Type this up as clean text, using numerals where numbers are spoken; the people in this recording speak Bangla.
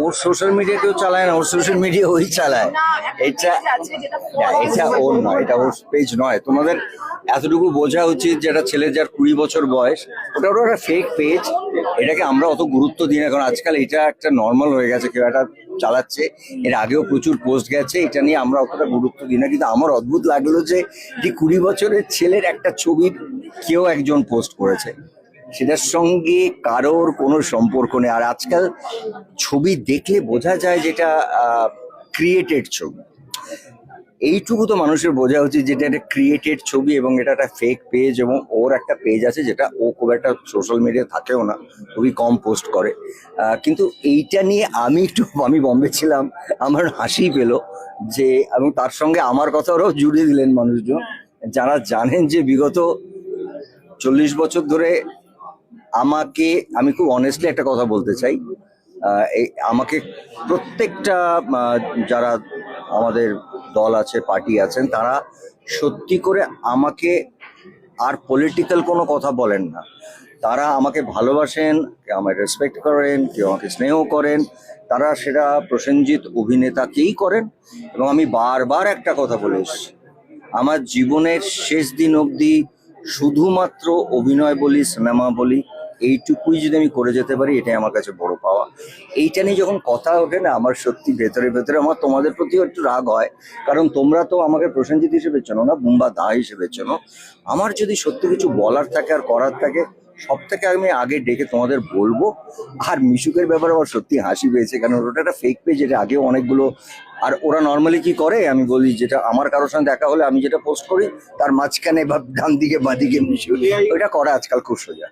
ওর সোশ্যাল মিডিয়া কেউ চালায় না, ওর সোশ্যাল মিডিয়া ওই চালায়। এটা এটা ওর নয়, এটা ওর পেজ নয়। তোমাদের এতটুকু বোঝা উচিত, যেটা ছেলে যার 20 বছর বয়স, ওটা ওর একটা ফেক পেজ। এটাকে আমরা অত গুরুত্ব দিই না, কারণ আজকাল এটা একটা নর্মাল হয়ে গেছে, কেউ একটা চালাচ্ছে। এর আগেও প্রচুর পোস্ট গেছে, এটা নিয়ে আমরা অতটা গুরুত্ব দিই না। কিন্তু আমার অদ্ভুত লাগলো যে 20 বছরের ছেলের একটা ছবি কেউ একজন পোস্ট করেছে, সেটার সঙ্গে কারোর কোনো সম্পর্ক নেই। আর আজকাল ছবি দেখলে বোঝা যায় যেটা ক্রিয়েটেড ছবি। এইটুকু তো মানুষের বোঝা উচিত যেটা একটা ক্রিয়েটেড ছবি এবং এটা একটা ফেক পেজ। এবং ওর একটা পেজ আছে যেটা ও খুব একটা সোশ্যাল মিডিয়া থাকেও না, খুবই কম পোস্ট করে। কিন্তু এইটা নিয়ে আমি বম্বে ছিলাম, আমার হাসি পেলো যে, এবং তার সঙ্গে আমার কথাটাও জুড়ে দিলেন মানুষজন যারা জানেন যে বিগত 40 বছর ধরে আমি খুব অনেস্টলি একটা কথা বলতে চাই। আমাকে প্রত্যেকটা যারা আমাদের দল আছে, পার্টি আছেন, তারা সত্যি করে আমাকে আর পলিটিক্যাল কোনো কথা বলেন না। তারা আমাকে ভালোবাসেন, কেউ আমাকে রেসপেক্ট করেন, কেউ আমাকে স্নেহ করেন। তারা সেটা প্রসেনজিৎ অভিনেতাকেই করেন। এবং আমি বারবার একটা কথা বলে এসেছি, আমার জীবনের শেষ দিন অবধি শুধুমাত্র অভিনয় বলি, সিনেমা বলি, এইটুকুই যদি আমি করে যেতে পারি, এটাই আমার কাছে বড় পাওয়া। এইটা নিয়ে যখন কথা ওঠে না, আমার সত্যি ভেতরে ভেতরে আমার তোমাদের প্রতিও একটু রাগ হয়, কারণ তোমরা তো আমাকে প্রসেনজিৎ হিসেবে চেনো না, বুম্বা দা হিসেবে চেনো। আমার যদি সত্যি কিছু বলার থাকে আর করার থাকে, সব থেকে আমি আগে ডেকে তোমাদের বলবো। আর মিশুকের ব্যাপারে আমার সত্যি হাসি পেয়েছে, কারণ ওটা একটা ফেক পেজ, এটা আগেও অনেকগুলো। আর ওরা নর্মালি কি করে আমি বলি, যেটা আমার কারোর সঙ্গে দেখা হলে আমি যেটা পোস্ট করি, তার মাঝখানে বা ডান দিকে বাঁ দিকে মিশু, ওইটা করা আজকাল খুব সোজা।